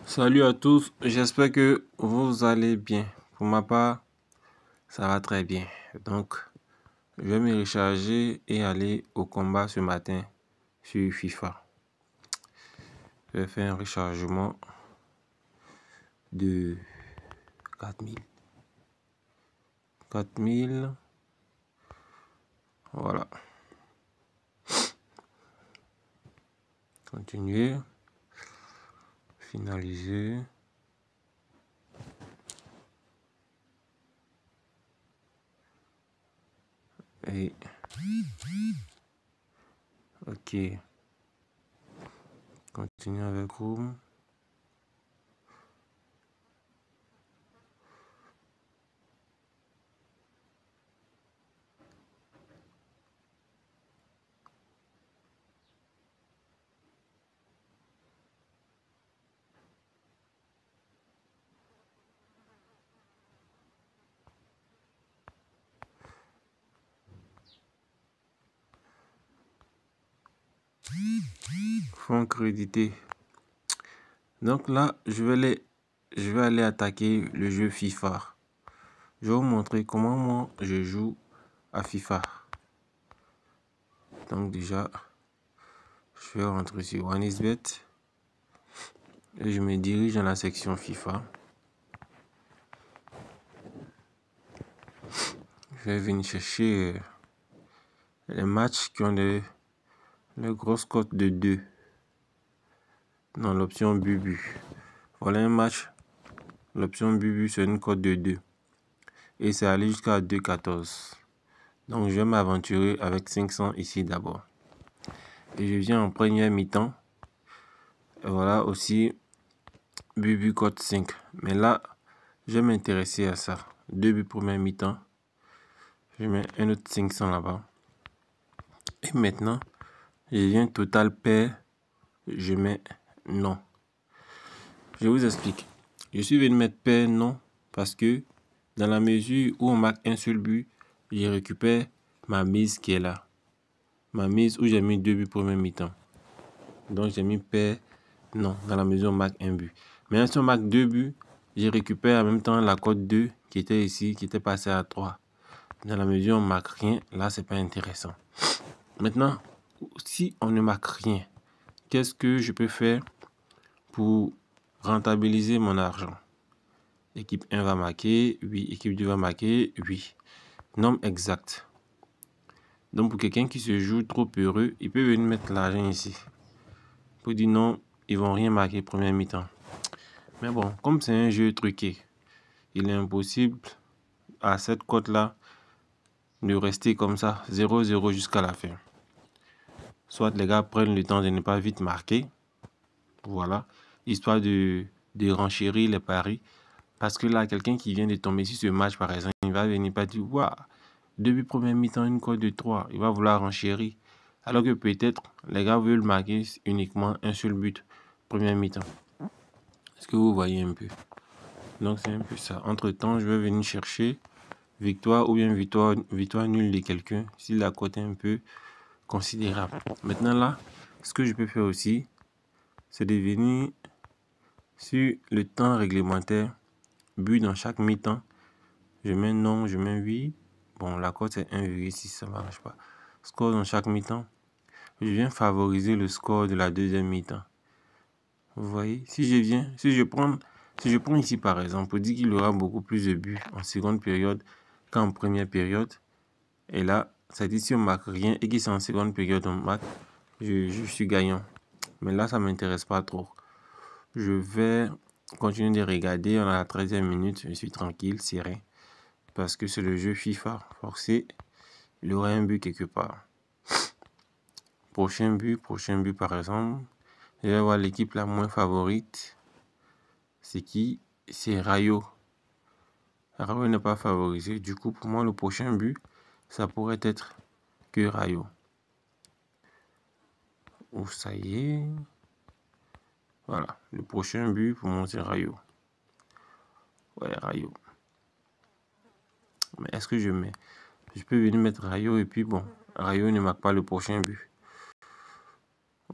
Salut à tous, j'espère que vous allez bien. Pour ma part, ça va très bien. Donc, je vais me recharger et aller au combat ce matin sur FIFA. Je vais faire un rechargement de 4000. 4000. Voilà. Continuer. Finaliser. Et ok. Continuer avec Room. Fonds crédité. Donc là, je vais aller attaquer le jeu FIFA. Je vais vous montrer comment moi je joue à FIFA. Donc déjà, je vais rentrer sur OneXBet et je me dirige dans la section FIFA. Je vais venir chercher les matchs qui ont les grosses cotes de 2 dans l'option Bubu. Voilà un match, l'option Bubu c'est une cote de 2 et c'est allé jusqu'à 2,14. Donc je vais m'aventurer avec 500 ici d'abord. Et je viens en première mi-temps. Et voilà aussi Bubu cote 5. Mais là, je vais m'intéresser à ça. 2 buts première mi-temps. Je mets un autre 500 là-bas. Et maintenant, je viens total pair. Je mets non. Je vous explique. Je suis venu mettre pair non parce que dans la mesure où on marque un seul but, je récupère ma mise qui est là. Ma mise où j'ai mis 2 buts première mi-temps. Donc j'ai mis pair non dans la mesure où on marque un but. Mais si on marque 2 buts, je récupère en même temps la cote 2 qui était ici, qui était passée à 3. Dans la mesure où on ne marque rien, là c'est pas intéressant. Maintenant, si on ne marque rien, qu'est-ce que je peux faire pour rentabiliser mon argent? Équipe 1 va marquer, oui. Équipe 2 va marquer, oui. Nombre exact. Donc pour quelqu'un qui se joue trop heureux, il peut venir mettre l'argent ici. Pour dire non, ils vont rien marquer première mi-temps. Mais bon, comme c'est un jeu truqué, il est impossible à cette cote-là de rester comme ça, 0-0 jusqu'à la fin. Soit les gars prennent le temps de ne pas vite marquer. Voilà. Histoire de renchérir les paris. Parce que là, quelqu'un qui vient de tomber sur ce match, par exemple, il va venir pas dire, waouh, depuis première mi-temps, une cote de 3. Il va vouloir renchérir. Alors que peut-être, les gars veulent marquer uniquement un seul but, première mi-temps. Est-ce que vous voyez un peu? Donc, c'est un peu ça. Entre-temps, je vais venir chercher victoire ou bien victoire nulle de quelqu'un, si la cote est un peu considérable. Maintenant, là, ce que je peux faire aussi, c'est de venir sur le temps réglementaire, but dans chaque mi-temps. Je mets non, je mets oui. Bon, la cote c'est 1,6, ça ne marche pas. Score dans chaque mi-temps. Je viens favoriser le score de la deuxième mi-temps. Vous voyez, si je prends ici par exemple, on dit qu'il aura beaucoup plus de buts en seconde période qu'en première période. Et là, ça dit si on marque rien et que c'est en seconde période on marque, je suis gagnant. Mais là, ça ne m'intéresse pas trop. Je vais continuer de regarder. On a la 13e minute. Je suis tranquille, serré. Parce que c'est le jeu FIFA. Forcé, il y aura un but quelque part. Prochain but par exemple. Je vais voir l'équipe la moins favorite. C'est qui? C'est Rayo. Rayo n'est pas favorisé. Du coup, pour moi, le prochain but, ça pourrait être que Rayo. Oh, ça y est. Voilà. Le prochain but, pour moi, c'est Rayo. Ouais, Rayo. Mais est-ce que je mets? Je peux venir mettre Rayo et puis bon, Rayo ne marque pas le prochain but.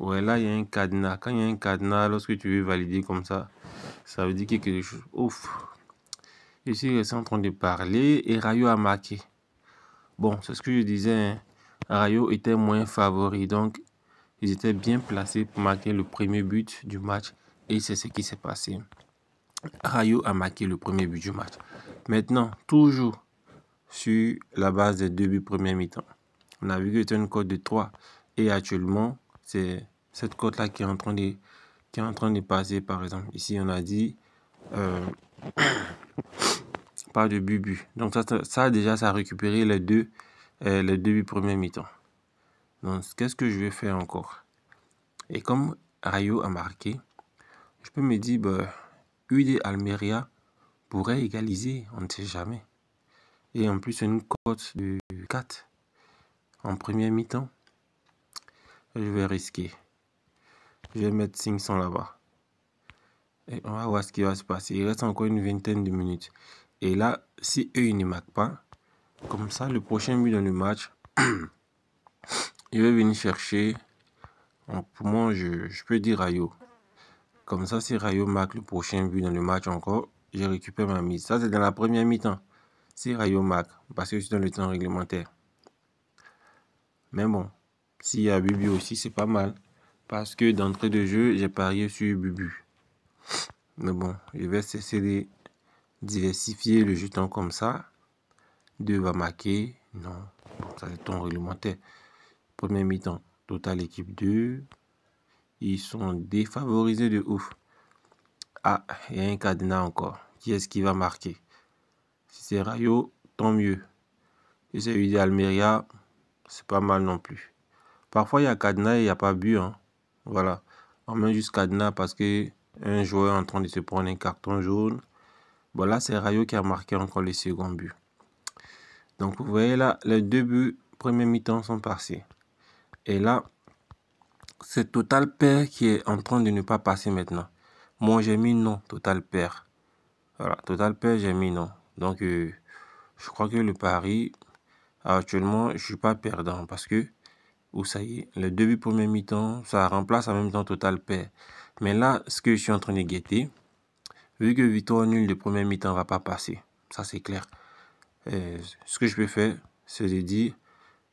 Ouais, là, il y a un cadenas. Quand il y a un cadenas, lorsque tu veux valider comme ça veut dire qu'il y a quelque chose. Ouf. Je suis resté en train de parler et Rayo a marqué. Bon, c'est ce que je disais, hein. Rayo était moins favori, donc ils étaient bien placés pour marquer le premier but du match. Et c'est ce qui s'est passé. Rayo a marqué le premier but du match. Maintenant, toujours sur la base des 2 buts première mi-temps. On a vu que c'était une cote de 3. Et actuellement, c'est cette cote-là qui est en train de passer, par exemple. Ici, on a dit pas de but. Donc ça déjà, ça a récupéré les deux buts première mi-temps. Donc, qu'est-ce que je vais faire encore? Et comme Rayo a marqué, je peux me dire, UD Almeria pourrait égaliser, on ne sait jamais. Et en plus, une cote de 4 en première mi-temps. Je vais risquer. Je vais mettre 500 là-bas. Et on va voir ce qui va se passer. Il reste encore une vingtaine de minutes. Et là, si eux, ils ne marquent pas, comme ça, le prochain but dans le match, je vais venir chercher. Pour moi, je peux dire Rayo. Comme ça, si Rayo marque le prochain but dans le match encore, je récupère ma mise. Ça, c'est dans la première mi-temps. Si Rayo marque, parce que je suis dans le temps réglementaire. Mais bon, s'il y a Bubu aussi, c'est pas mal. Parce que d'entrée de jeu, j'ai parié sur Bubu. Mais bon, je vais cesser de diversifier le jeton comme ça. 2 va marquer. Non, bon, ça c'est ton réglementaire. Première mi-temps, total équipe 2. Ils sont défavorisés de ouf. Ah, il y a un cadenas encore. Qui est-ce qui va marquer? Si c'est Rayo, tant mieux. Si c'est UD Almeria, c'est pas mal non plus. Parfois, il y a cadenas et il n'y a pas but. Hein. Voilà. On met juste cadenas parce que un joueur est en train de se prendre un carton jaune. Bon, là, c'est Rayo qui a marqué encore le second but. Donc, vous voyez là, les 2 buts première mi-temps sont passés. Et là, c'est Total Pair qui est en train de ne pas passer maintenant. Moi, j'ai mis non, Total Pair. Voilà, Total Pair, j'ai mis non. Donc, je crois que le pari, actuellement, je ne suis pas perdant parce que, ou ça y est, les 2 buts première mi-temps, ça remplace en même temps Total Pair. Mais là, ce que je suis en train de guetter, vu que victoire nulle de première mi-temps ne va pas passer, ça c'est clair. Ce que je peux faire, c'est de dire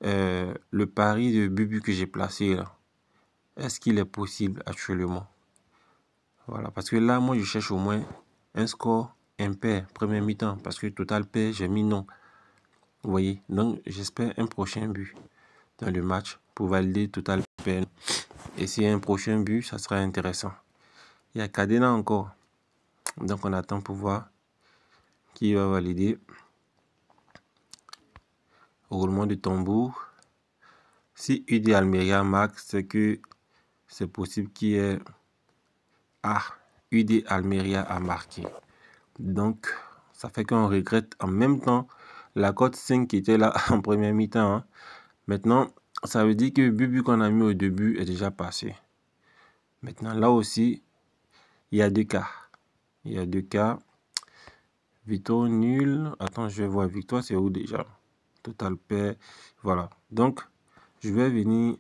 le pari de Bubu que j'ai placé là, est-ce qu'il est possible actuellement? Voilà, parce que là, moi, je cherche au moins un score impair, première mi-temps, parce que Total Pair, j'ai mis non. Vous voyez, donc j'espère un prochain but dans le match pour valider Total Pair. Et s'il y a un prochain but, ça sera intéressant. Il y a Cadena encore, donc on attend pour voir qui va valider. Roulement de tambour. Si UD Almeria marque, c'est que c'est possible qu'il y ait... Ah, UD Almeria a marqué. Donc, ça fait qu'on regrette en même temps la cote 5 qui était là en première mi-temps. Hein. Maintenant, ça veut dire que le but qu'on a mis au début est déjà passé. Maintenant, là aussi, il y a 2 cas. Il y a 2 cas. Victoire nul. Attends, je vais voir. Victoire, c'est où déjà? Total pair. Voilà. Donc, je vais venir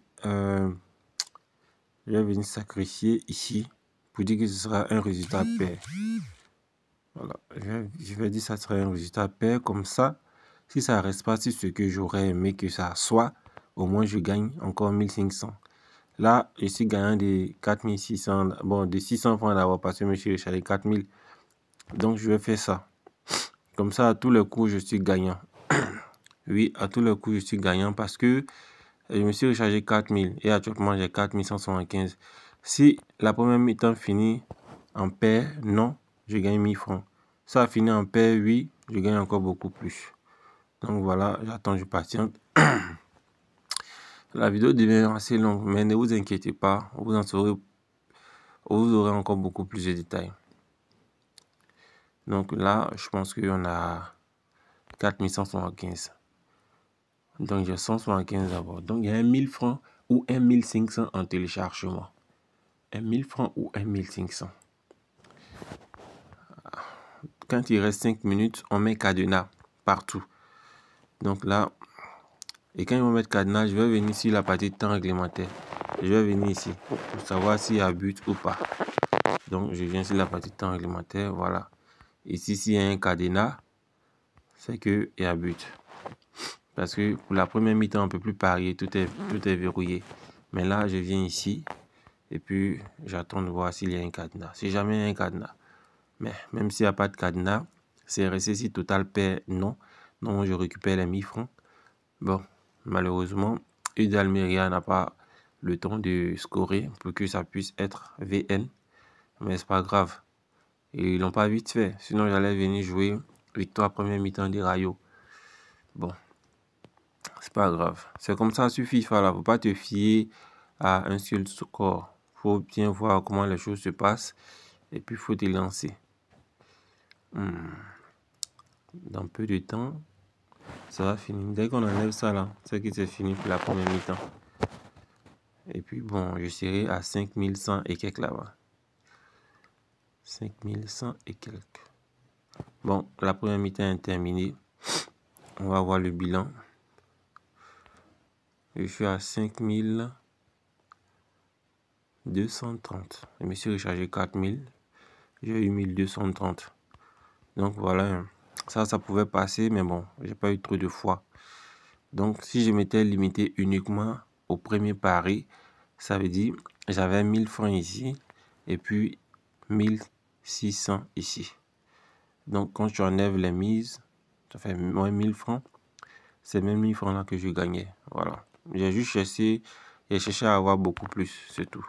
sacrifier ici pour dire que ce sera un résultat pair. Voilà. Je vais dire que ça sera un résultat pair. Comme ça, si ça ne reste pas sur ce que j'aurais aimé que ça soit, au moins je gagne encore 1500. Là, je suis gagnant de 4600. Bon, de 600 francs d'avoir passé M. Richard 4000. Donc, je vais faire ça. Comme ça, à tous les coups, je suis gagnant. Oui, à tous les coups, je suis gagnant parce que je me suis rechargé 4000 et actuellement, j'ai 4175. Si la première mi-temps finit en pair, non, je gagne 1000 francs. Ça a fini en pair, oui, je gagne encore beaucoup plus. Donc voilà, j'attends, je patiente. La vidéo devient assez longue, mais ne vous inquiétez pas, vous aurez encore beaucoup plus de détails. Donc là, je pense qu'on a 4175. Donc j'ai 175 d'abord. Donc il y a 1000 francs ou 1500 en téléchargement. 1000 francs ou 1500. Quand il reste 5 minutes, on met cadenas partout. Donc là, et quand ils vont mettre cadenas, je vais venir sur la partie temps réglementaire. je vais venir ici pour savoir s'il y a but ou pas. Donc, je viens sur la partie temps réglementaire, voilà. Ici, s'il y a un cadenas, c'est qu'il y a but. Parce que pour la première mi-temps, on ne peut plus parier, tout est verrouillé. Mais là, je viens ici et puis j'attends de voir s'il y a un cadenas. Si jamais il y a un cadenas, mais même s'il n'y a pas de cadenas, CRC si Total perd, non. Donc, je récupère les 1000 francs. Bon, malheureusement, UD Almeria n'a pas le temps de scorer pour que ça puisse être VN. Mais c'est pas grave. Et ils l'ont pas vite fait. Sinon, j'allais venir jouer victoire première mi-temps des Rayo. Bon, c'est pas grave. C'est comme ça sur FIFA là. Faut pas te fier à un seul score. Faut bien voir comment les choses se passent. Et puis, faut te lancer. Dans peu de temps, ça va finir. Dès qu'on enlève ça là, c'est que c'est fini pour la première mi-temps. Et puis bon, je serai à 5100 et quelques là-bas. 5100 et quelques. Bon, la première mi-temps est terminée. On va voir le bilan. Je suis à 5230. Je me suis rechargé 4000. J'ai eu 1230. Donc voilà, ça pouvait passer, mais bon, j'ai pas eu trop de foi. Donc si je m'étais limité uniquement au premier pari, ça veut dire j'avais 1000 francs ici et puis 1600 ici. Donc quand tu enlèves les mises, ça fait moins 1000 francs. C'est même 1000 francs là que je gagnais. Voilà. J'ai juste cherché à avoir beaucoup plus, c'est tout.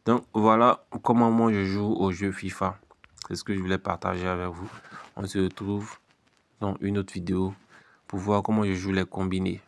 Donc voilà comment moi je joue au jeu FIFA. C'est ce que je voulais partager avec vous. On se retrouve dans une autre vidéo pour voir comment je joue les combinés.